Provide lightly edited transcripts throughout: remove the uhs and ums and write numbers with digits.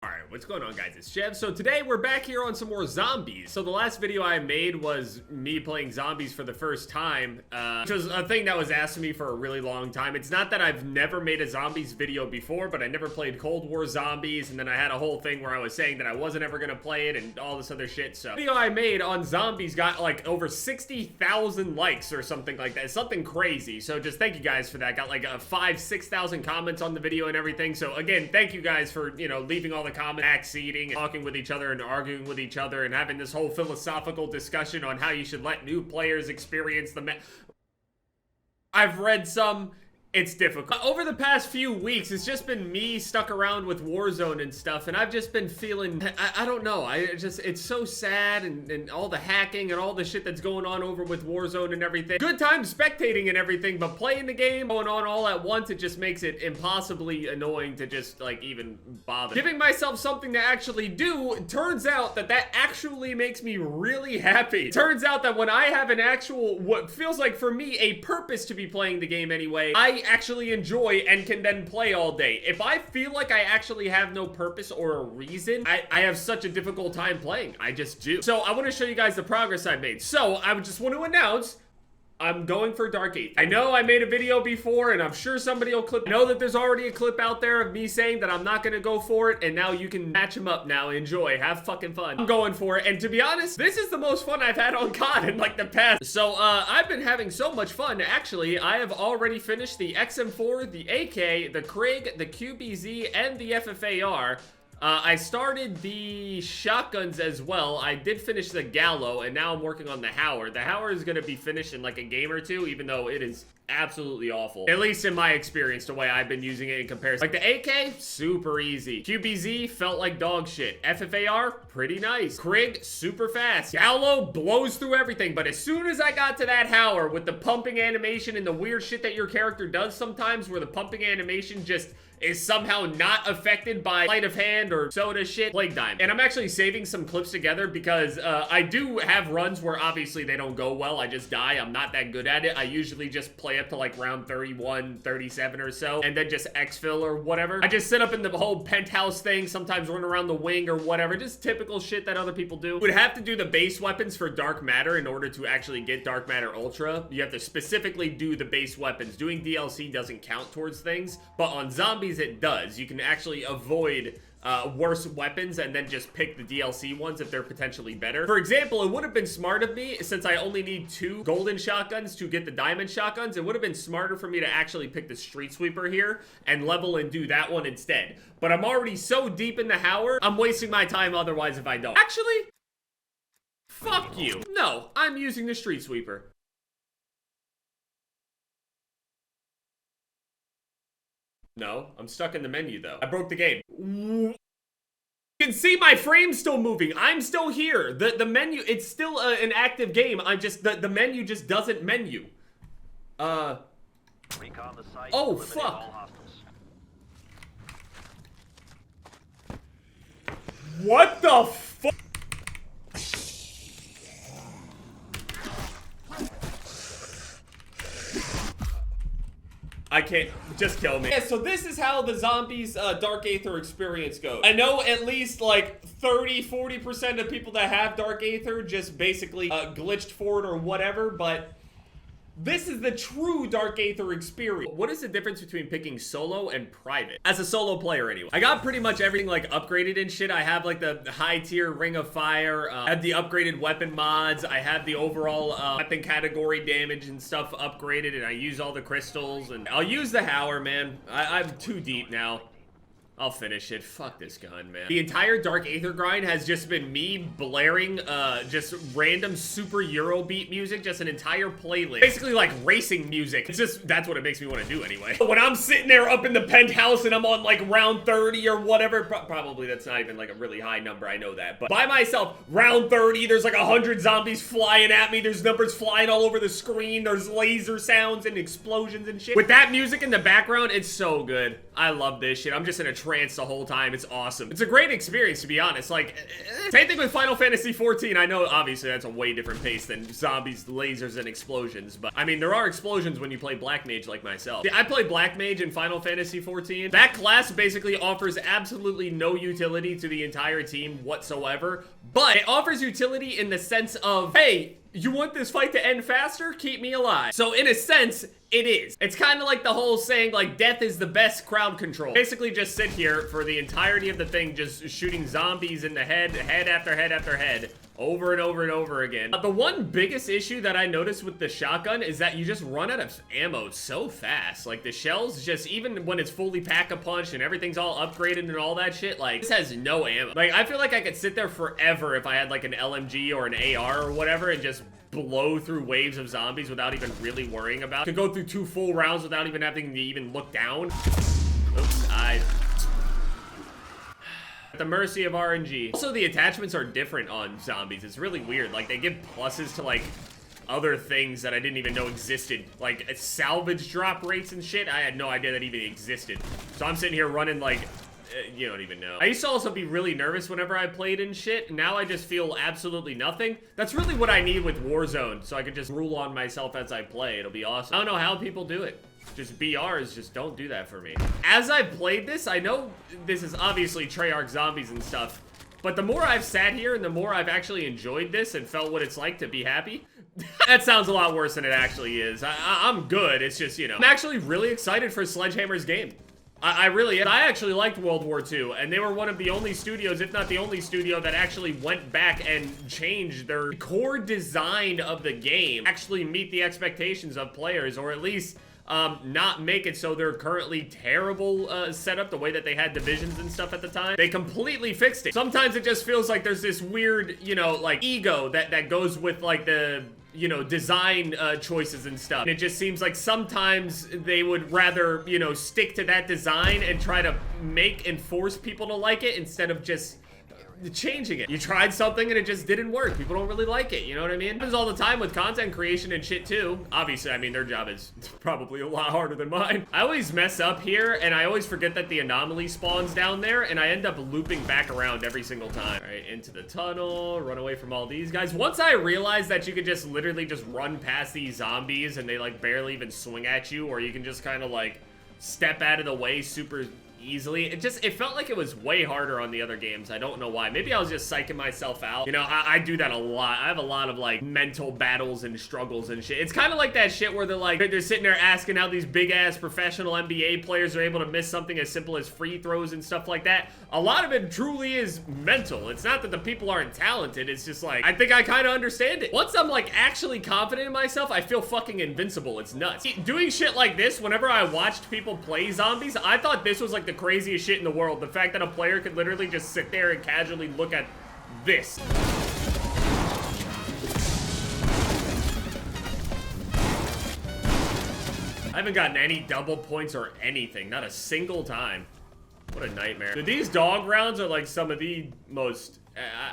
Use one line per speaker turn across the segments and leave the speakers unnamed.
Alright, what's going on, guys? It's Chev. So today we're back here on some more zombies. So the last video I made was me playing zombies for the first time, which was a thing that was asked of me for a really long time. It's not that I've never made a zombies video before, but I never played Cold War zombies, and then I had a whole thing where I was saying that I wasn't ever gonna play it and all this other shit. So the video I made on zombies got like over 60,000 likes or something like that. It's something crazy. So just thank you guys for that. Got like 5,000-6,000 comments on the video and everything. So again, thank you guys for, you know, leaving all the comment backseating and talking with each other and arguing with each other and having this whole philosophical discussion on how you should let new players experience the I've read some. It's difficult. Over the past few weeks, it's just been me stuck around with Warzone and stuff, and I've just been feeling, I don't know, it's so sad, and all the hacking and all the shit that's going on over with Warzone and everything. Good time spectating and everything, but playing the game, going on all at once, it just makes it impossibly annoying to just, like, even bother. Giving myself something to actually do, it turns out that actually makes me really happy. It turns out that when I have an actual, what feels like for me, a purpose to be playing the game anyway, I actually enjoy and can then play all day. If I feel like I actually have no purpose or a reason, I have such a difficult time playing. I just do. So I want to show you guys the progress I've made. So I just want to announce I'm going for Dark Aether. I know I made a video before, and I'm sure somebody will clip. I know that there's already a clip out there of me saying that I'm not gonna go for it, and now you can match them up now. Enjoy. Have fucking fun. I'm going for it, and to be honest, this is the most fun I've had on COD in like the past. So, I've been having so much fun. Actually, I have already finished the XM4, the AK, the Krig, the QBZ, and the FFAR. I started the shotguns as well. I did finish the Gallo, and now I'm working on the Howard. The Howard is going to be finished in like a game or two, even though it is absolutely awful. At least in my experience, the way I've been using it in comparison. Like the AK, super easy. QBZ felt like dog shit. FFAR, pretty nice. Krig, super fast. Gallo blows through everything, but as soon as I got to that Howard with the pumping animation and the weird shit that your character does sometimes, where the pumping animation just is somehow not affected by sleight of hand or soda shit, Plague Dime. And I'm actually saving some clips together because I do have runs where obviously they don't go well. I just die. I'm not that good at it. I usually just play up to like round 31, 37 or so, and then just exfil or whatever. I just sit up in the whole penthouse thing, sometimes run around the wing or whatever. Just typical shit that other people do. Would have to do the base weapons for Dark Matter in order to actually get Dark Matter Ultra. You have to specifically do the base weapons. Doing DLC doesn't count towards things, but on zombies it does. You can actually avoid worse weapons and then just pick the DLC ones if they're potentially better. For example, it would have been smart of me, since I only need 2 golden shotguns to get the diamond shotguns, it would have been smarter for me to actually pick the street sweeper here and level and do that one instead. But I'm already so deep in the Howard, I'm wasting my time otherwise if I don't. Actually, fuck you. No, I'm using the street sweeper. No, I'm stuck in the menu though. I broke the game. You can see my frame still moving. I'm still here. The menu, it's still an active game. I just, the menu just doesn't menu. Oh, fuck. What the fuck? I can't, just kill me. Yeah, so this is how the zombies Dark Aether experience goes. I know at least like 30-40% of people that have Dark Aether just basically glitched for it or whatever, but this is the true Dark Aether experience. What is the difference between picking solo and private? As a solo player anyway. I got pretty much everything like upgraded and shit. I have like the high tier Ring of Fire, I have the upgraded weapon mods, I have the overall weapon category damage and stuff upgraded, and I use all the crystals, and I'll use the Howard, man. I'm too deep now. I'll finish it. Fuck this gun, man. The entire Dark Aether grind has just been me blaring just random super Eurobeat music, just an entire playlist. Basically like racing music. It's just, that's what it makes me want to do anyway. When I'm sitting there up in the penthouse and I'm on like round 30 or whatever, probably that's not even like a really high number, I know that. But by myself, round 30, there's like 100 zombies flying at me. There's numbers flying all over the screen. There's laser sounds and explosions and shit. With that music in the background, it's so good. I love this shit. I'm just in a trance the whole time. It's awesome. It's a great experience, to be honest. Like, same thing with Final Fantasy 14. I know, obviously, that's a way different pace than zombies, lasers, and explosions. But, I mean, there are explosions when you play Black Mage like myself. I played Black Mage in Final Fantasy 14. That class basically offers absolutely no utility to the entire team whatsoever. But it offers utility in the sense of, hey, you want this fight to end faster? Keep me alive. So in a sense, it is. It's kind of like the whole saying, like, death is the best crowd control. Basically just sit here for the entirety of the thing, just shooting zombies in the head after head after head, over and over and over again. The one biggest issue that I noticed with the shotgun is that you just run out of ammo so fast. Like, the shells just, even when it's fully pack-a-punch and everything's all upgraded and all that shit, like, this has no ammo. Like, I feel like I could sit there forever if I had, like, an LMG or an AR or whatever and just blow through waves of zombies without even really worrying about it. Could go through 2 full rounds without even having to even look down. Oops, at the mercy of RNG. Also, the attachments are different on zombies. It's really weird. Like, they give pluses to, like, other things that I didn't even know existed. Like, salvage drop rates and shit. I had no idea that even existed. So I'm sitting here running, like, you don't even know. I used to also be really nervous whenever I played and shit. Now I just feel absolutely nothing. That's really what I need with Warzone, so I can just rule on myself as I play. It'll be awesome. I don't know how people do it. Just BRs just don't do that for me. As I've played this, I know this is obviously Treyarch zombies and stuff, but the more I've sat here and the more I've actually enjoyed this and felt what it's like to be happy, that sounds a lot worse than it actually is. I'm good. It's just, you know, I'm actually really excited for Sledgehammer's game. I really am. I actually liked World War II, and they were one of the only studios, if not the only studio, that actually went back and changed their core design of the game, actually meet the expectations of players, or at least not make it so they're currently terrible setup, the way that they had divisions and stuff at the time. They completely fixed it. Sometimes it just feels like there's this weird, you know, like, ego that goes with, like, the, you know, design choices and stuff. And it just seems like sometimes they would rather, you know, stick to that design and try to make and force people to like it instead of just changing it. You tried something and it just didn't work. People don't really like it, you know what I mean? It happens all the time with content creation and shit too. Obviously, I mean, their job is probably a lot harder than mine. I always mess up here and I always forget that the anomaly spawns down there and I end up looping back around every single time. All right, into the tunnel, run away from all these guys. Once I realized that you could just literally just run past these zombies and they like barely even swing at you, or you can just kind of like step out of the way super easily. It felt like it was way harder on the other games. I don't know why. Maybe I was just psyching myself out. You know, I do that a lot. I have a lot of like mental battles and struggles and shit. It's kind of like that shit where they're sitting there asking how these big ass professional NBA players are able to miss something as simple as free throws and stuff like that. A lot of it truly is mental. It's not that the people aren't talented. It's just like, I think I kind of understand it. Once I'm like actually confident in myself, I feel fucking invincible. It's nuts. Doing shit like this, whenever I watched people play zombies, I thought this was like the craziest shit in the world. The fact that a player could literally just sit there and casually look at this. I haven't gotten any double points or anything. Not a single time. What a nightmare. Dude, these dog rounds are like some of the most...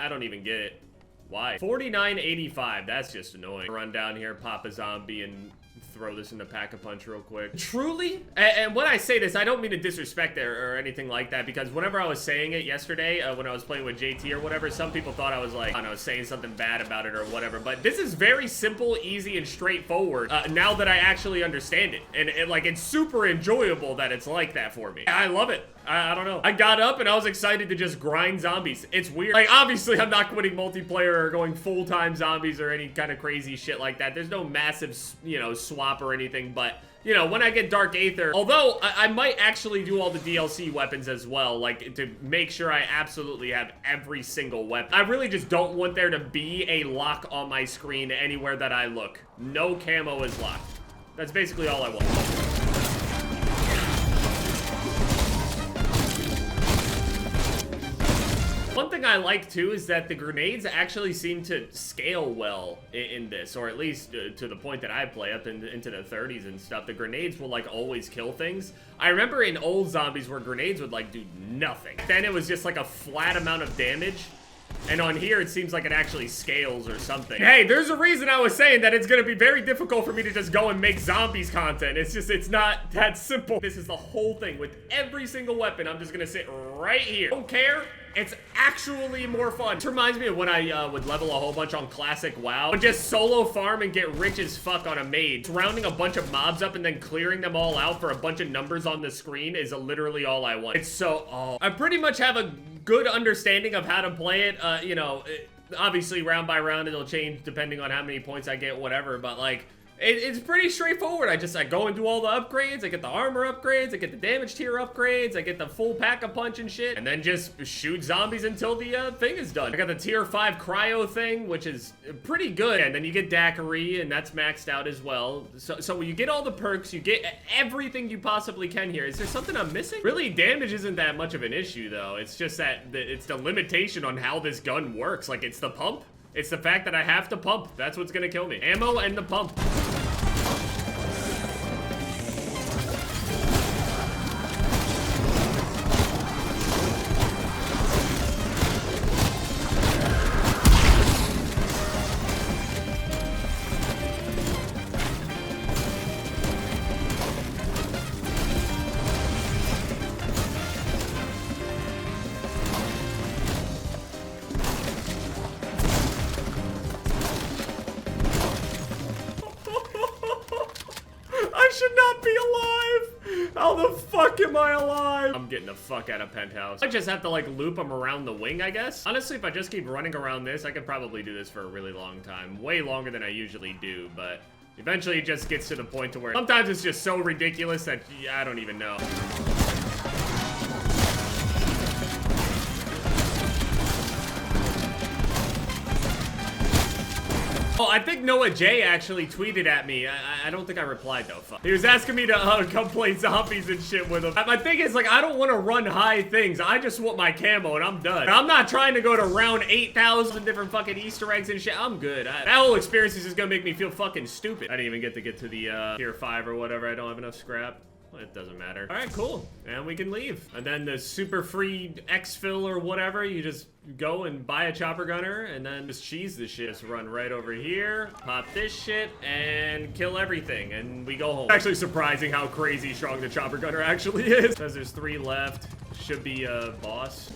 I don't even get it. Why? 49.85. That's just annoying. Run down here, pop a zombie, and throw this in the pack-a-punch real quick. Truly, and when I say this, I don't mean to disrespect it or anything like that, because whenever I was saying it yesterday, when I was playing with JT or whatever, some people thought I was like, I don't know, saying something bad about it or whatever, but this is very simple, easy, and straightforward, now that I actually understand it. And like, it's super enjoyable that it's like that for me. I love it. I don't know. I got up and I was excited to just grind zombies. It's weird. Like, obviously, I'm not quitting multiplayer or going full-time zombies or any kind of crazy shit like that. There's no massive, you know, swap or anything, but, you know, when I get Dark Aether, although I might actually do all the DLC weapons as well, like, to make sure I absolutely have every single weapon. I really just don't want there to be a lock on my screen anywhere that I look. No camo is locked. That's basically all I want. One thing I like too is that the grenades actually seem to scale well in this, or at least to the point that I play up into the 30s and stuff. The grenades will like always kill things. I remember in old zombies where grenades would like do nothing. Then it was just like a flat amount of damage. And on here, it seems like it actually scales or something. Hey, there's a reason I was saying that it's gonna be very difficult for me to just go and make zombies content. It's not that simple. This is the whole thing. With every single weapon, I'm just gonna sit right here. Don't care. It's actually more fun. This reminds me of when I would level a whole bunch on classic WoW. But just solo farm and get rich as fuck on a mage. Rounding a bunch of mobs up and then clearing them all out for a bunch of numbers on the screen is literally all I want. It's so, I pretty much have a good understanding of how to play it. You know, obviously round by round it'll change depending on how many points I get, whatever. But like, it's pretty straightforward. I go and do all the upgrades. I get the armor upgrades. I get the damage tier upgrades. I get the full pack-a-punch and shit. And then just shoot zombies until the thing is done. I got the tier 5 cryo thing, which is pretty good. And then you get daiquiri, and that's maxed out as well. So you get all the perks. You get everything you possibly can here. Is there something I'm missing? Really, damage isn't that much of an issue, though. It's just that it's the limitation on how this gun works. Like, it's the pump. It's the fact that I have to pump. That's what's gonna kill me. Ammo and the pump. Should not be alive. How the fuck am I alive? I'm getting the fuck out of penthouse. I just have to like loop them around the wing, I guess. Honestly, if I just keep running around this, I could probably do this for a really long time. Way longer than I usually do, but eventually it just gets to the point to where sometimes it's just so ridiculous that I don't even know. Oh, I think Noah J actually tweeted at me. I don't think I replied though. Fuck. He was asking me to come play zombies and shit with him. My thing is like, I don't want to run high things. I just want my camo and I'm done. I'm not trying to go to round 8,000 different fucking Easter eggs and shit. I'm good. That whole experience is just gonna make me feel fucking stupid. I didn't even get to the tier 5 or whatever. I don't have enough scrap. It doesn't matter. All right, cool. And we can leave. And then the super free exfil or whatever, you just go and buy a chopper gunner and then just cheese this shit. Just run right over here, pop this shit, and kill everything. And we go home. It's actually surprising how crazy strong the chopper gunner actually is. Because there's 3 left. Should be a boss.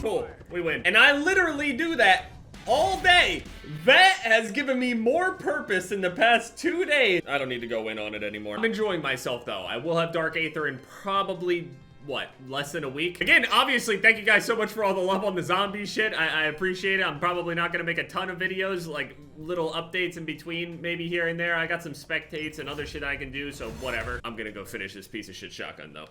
Cool, we win. And I literally do that all day. That has given me more purpose in the past 2 days. I don't need to go in on it anymore. I'm enjoying myself though. I will have Dark Aether in probably, what, less than a week? Again, obviously, thank you guys so much for all the love on the zombie shit. I appreciate it. I'm probably not gonna make a ton of videos, like little updates in between, maybe here and there. I got some spectates and other shit I can do, so whatever. I'm gonna go finish this piece of shit shotgun though.